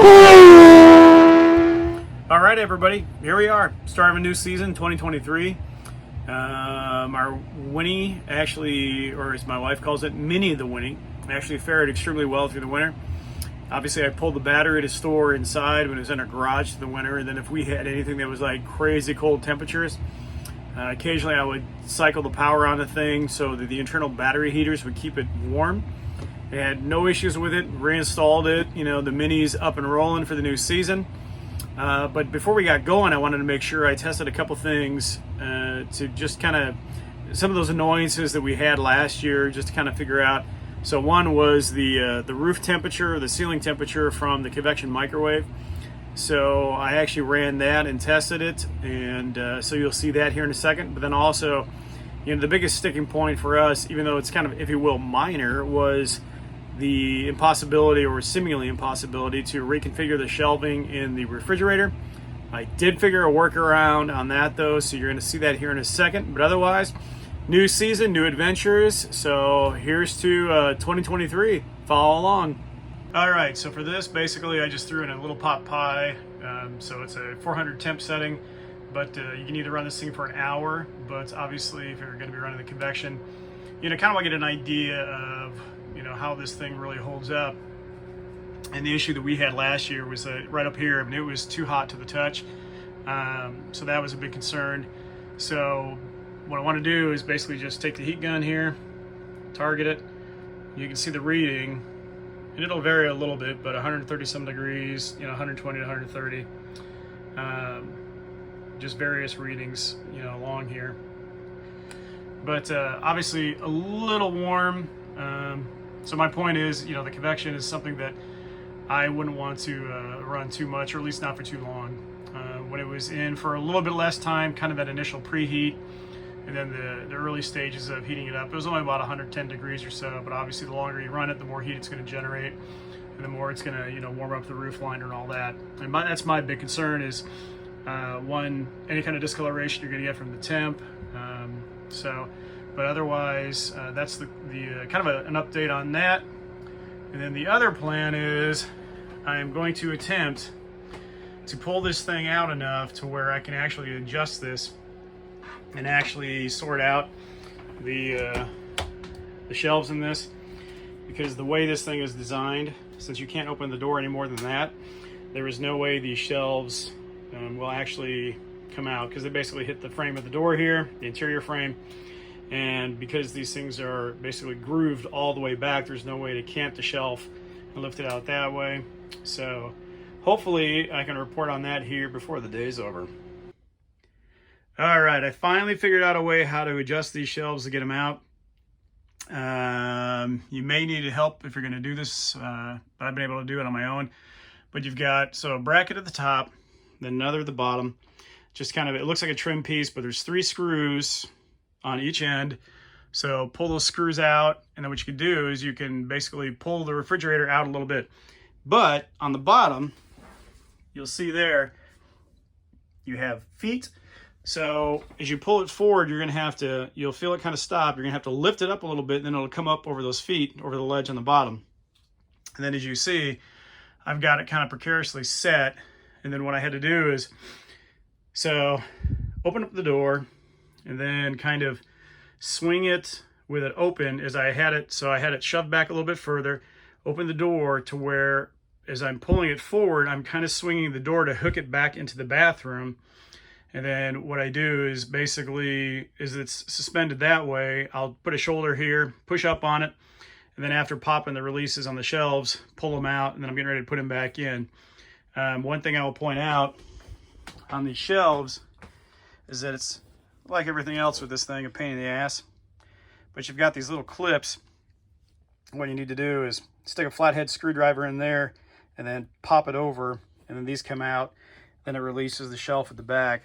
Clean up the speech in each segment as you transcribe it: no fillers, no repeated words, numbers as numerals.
All right, everybody, here we are, start of a new season, 2023. Our Winnie actually, or as my wife calls it, Minnie the Winnie, actually fared extremely well through the winter. Obviously, I pulled the battery to store inside when it was in our garage through the winter, and then if we had anything that was like crazy cold temperatures, occasionally I would cycle the power on the thing so that the internal battery heaters would keep it warm. I had no issues with it, reinstalled it, the Minnie's up and rolling for the new season. But before we got going, I wanted to make sure I tested a couple things to just kind of some of those annoyances that we had last year, just to kind of figure out. So one was the roof temperature, the ceiling temperature from the convection microwave. So I actually ran that and tested it, and so you'll see that here in a second. But then also, the biggest sticking point for us, even though it's kind of, if you will, minor, was the impossibility or seemingly impossibility to reconfigure the shelving in the refrigerator. I did figure a workaround on that though, so you're going to see that here in a second. But otherwise, new season, new adventures. So here's to 2023. Follow along. All right, so for this, basically I just threw in a little pot pie. So it's a 400 temp setting, but you can either run this thing for an hour, but obviously if you're going to be running the convection, kind of want to get an idea of how this thing really holds up. And the issue that we had last year was right up here. I mean, it was too hot to the touch, so that was a big concern. So what I want to do is basically just take the heat gun here, target it. You can see the reading, and it'll vary a little bit, but 130 some degrees, 120 to 130, just various readings, along here. But obviously a little warm. So my point is, the convection is something that I wouldn't want to run too much, or at least not for too long. When it was in for a little bit less time, kind of that initial preheat, and then the early stages of heating it up, it was only about 110 degrees or so, but obviously the longer you run it, the more heat it's going to generate, and the more it's going to, warm up the roof liner and all that. And that's my big concern is, one, any kind of discoloration you're going to get from the temp. But otherwise, that's the kind of an update on that. And then the other plan is I'm going to attempt to pull this thing out enough to where I can actually adjust this and actually sort out the shelves in this, because the way this thing is designed, since you can't open the door any more than that, there is no way these shelves will actually come out, because they basically hit the frame of the door here, the interior frame. And because these things are basically grooved all the way back, there's no way to camp the shelf and lift it out that way. So hopefully I can report on that here before the day's over. All right, I finally figured out a way how to adjust these shelves to get them out. You may need help if you're going to do this, but I've been able to do it on my own. But you've got a bracket at the top, then another at the bottom. Just kind of, it looks like a trim piece, but there's 3 screws on each end. So pull those screws out, and then what you can do is you can basically pull the refrigerator out a little bit. But on the bottom, you'll see there, you have feet. So as you pull it forward, you're gonna have to, you'll feel it kind of stop. You're gonna have to lift it up a little bit, and then it'll come up over those feet, over the ledge on the bottom. And then as you see, I've got it kind of precariously set. And then what I had to do is, so open up the door, and then kind of swing it with it open as I had it. So I had it shoved back a little bit further, open the door to where, as I'm pulling it forward, I'm kind of swinging the door to hook it back into the bathroom. And then what I do is basically, is it's suspended that way, I'll put a shoulder here, push up on it, and then after popping the releases on the shelves, pull them out, and then I'm getting ready to put them back in. One thing I will point out on these shelves is that it's, like everything else with this thing, a pain in the ass. But you've got these little clips. What you need to do is stick a flathead screwdriver in there and then pop it over, and then these come out. Then it releases the shelf at the back.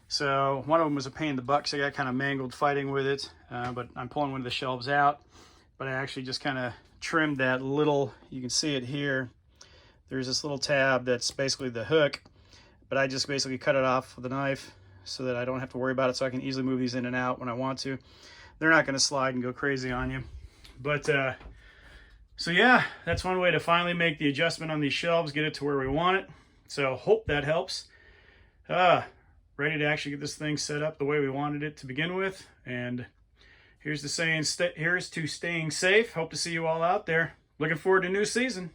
So one of them was a pain in the butt, so I got kind of mangled fighting with it. But I'm pulling one of the shelves out. But I actually just kind of trimmed that little, you can see it here. There's this little tab that's basically the hook. But I just basically cut it off with a knife, so that I don't have to worry about it, so I can easily move these in and out when I want to. They're not going to slide and go crazy on you. But So yeah, that's one way to finally make the adjustment on these shelves, get it to where we want it. So hope that helps. Ready to actually get this thing set up the way we wanted it to begin with. And here's the saying, here's to staying safe. Hope to see you all out there. Looking forward to new season.